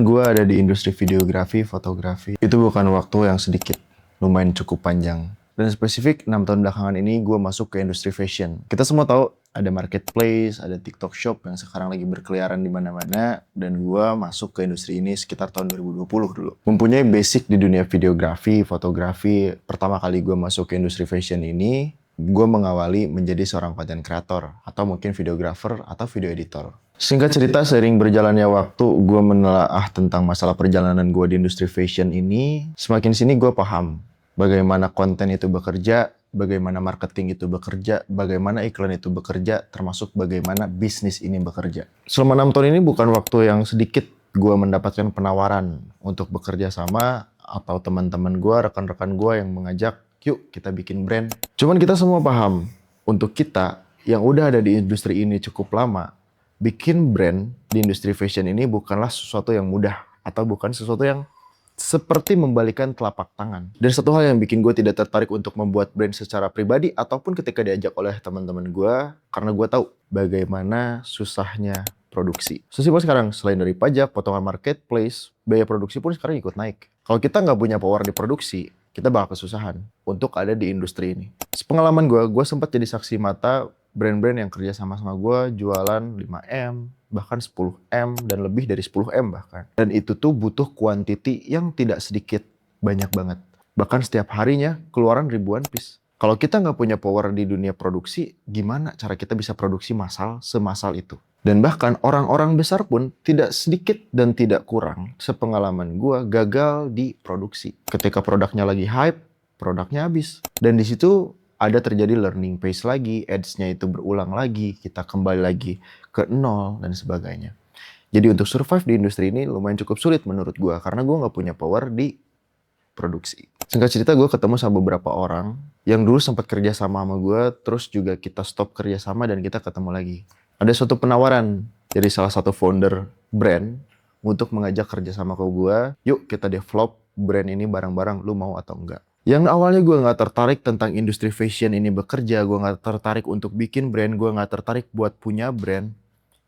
Gue ada di industri videografi, fotografi. Itu bukan waktu yang sedikit, lumayan cukup panjang. Dan spesifik 6 tahun belakangan ini gue masuk ke industri fashion. Kita semua tahu ada marketplace, ada TikTok Shop yang sekarang lagi berkeliaran di mana-mana. Dan gue masuk ke industri ini sekitar tahun 2020 dulu. Mempunyai basic di dunia videografi, fotografi. Pertama kali gue masuk ke industri fashion ini, gue mengawali menjadi seorang content creator, atau mungkin videographer atau video editor. Singkat cerita, seiring berjalannya waktu, gue menelaah tentang masalah perjalanan gue di industri fashion ini. Semakin sini gue paham bagaimana konten itu bekerja, bagaimana marketing itu bekerja, bagaimana iklan itu bekerja, termasuk bagaimana bisnis ini bekerja. Selama 6 tahun ini bukan waktu yang sedikit gue mendapatkan penawaran untuk bekerja sama, atau teman-teman gue, rekan-rekan gue yang mengajak, yuk kita bikin brand. Cuman kita semua paham, untuk kita yang udah ada di industri ini cukup lama, bikin brand di industri fashion ini bukanlah sesuatu yang mudah, atau bukan sesuatu yang seperti membalikan telapak tangan. Dan satu hal yang bikin gue tidak tertarik untuk membuat brand secara pribadi ataupun ketika diajak oleh teman-teman gue, karena gue tahu bagaimana susahnya produksi. Sesimpel sekarang, selain dari pajak, potongan marketplace, biaya produksi pun sekarang ikut naik. Kalau kita nggak punya power di produksi, kita bakal kesusahan untuk ada di industri ini. Sepengalaman gue sempat jadi saksi mata brand-brand yang kerja sama gue jualan 5M, bahkan 10M, dan lebih dari 10M bahkan. Dan itu tuh butuh quantity yang tidak sedikit, banyak banget. Bahkan setiap harinya keluaran ribuan piece. Kalau kita nggak punya power di dunia produksi, gimana cara kita bisa produksi massal semassal itu? Dan bahkan orang-orang besar pun tidak sedikit dan tidak kurang, sepengalaman gue, gagal di produksi. Ketika produknya lagi hype, produknya habis. Dan di situ ada terjadi learning phase lagi, ads-nya itu berulang lagi, kita kembali lagi ke nol, dan sebagainya. Jadi untuk survive di industri ini lumayan cukup sulit menurut gue, karena gue nggak punya power di produksi. Singkat cerita, gue ketemu sama beberapa orang yang dulu sempat kerja sama gue, terus juga kita stop kerja sama dan kita ketemu lagi. Ada suatu penawaran dari salah satu founder brand untuk mengajak kerja sama ke gue, yuk kita develop brand ini bareng-bareng, lu mau atau enggak? Yang awalnya gue nggak tertarik tentang industri fashion ini bekerja, gue nggak tertarik untuk bikin brand, gue nggak tertarik buat punya brand.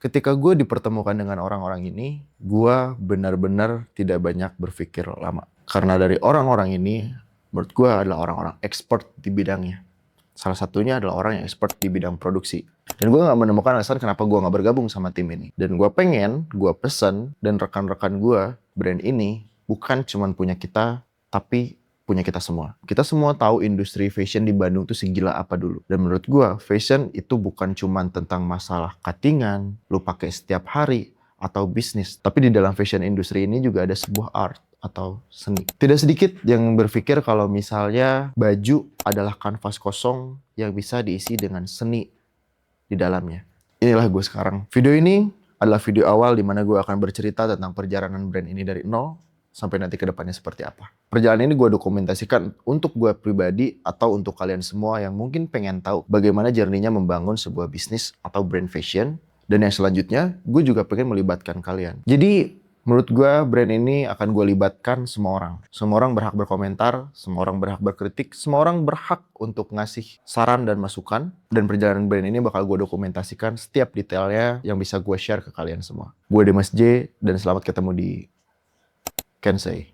Ketika gue dipertemukan dengan orang-orang ini, gue benar-benar tidak banyak berpikir lama. Karena dari orang-orang ini, menurut gue adalah orang-orang expert di bidangnya. Salah satunya adalah orang yang expert di bidang produksi. Dan gue nggak menemukan alasan kenapa gue nggak bergabung sama tim ini. Dan gue pengen, gue pesen, dan rekan-rekan gue, brand ini bukan cuma punya kita, tapi punya kita semua. Kita semua tahu industri fashion di Bandung tuh segila apa dulu. Dan menurut gua, fashion itu bukan cuma tentang masalah cuttingan, lu pakai setiap hari, atau bisnis. Tapi di dalam fashion industri ini juga ada sebuah art atau seni. Tidak sedikit yang berpikir kalau misalnya baju adalah kanvas kosong yang bisa diisi dengan seni di dalamnya. Inilah gue sekarang. Video ini adalah video awal di mana gue akan bercerita tentang perjalanan brand ini dari nol sampai nanti ke depannya seperti apa. Perjalanan ini gue dokumentasikan untuk gue pribadi atau untuk kalian semua yang mungkin pengen tahu bagaimana journey-nya membangun sebuah bisnis atau brand fashion. Dan yang selanjutnya, gue juga pengen melibatkan kalian. Jadi, menurut gue brand ini akan gue libatkan semua orang. Semua orang berhak berkomentar, semua orang berhak berkritik, semua orang berhak untuk ngasih saran dan masukan. Dan perjalanan brand ini bakal gue dokumentasikan setiap detailnya yang bisa gue share ke kalian semua. Gue Dimas J, dan selamat ketemu di Kensei.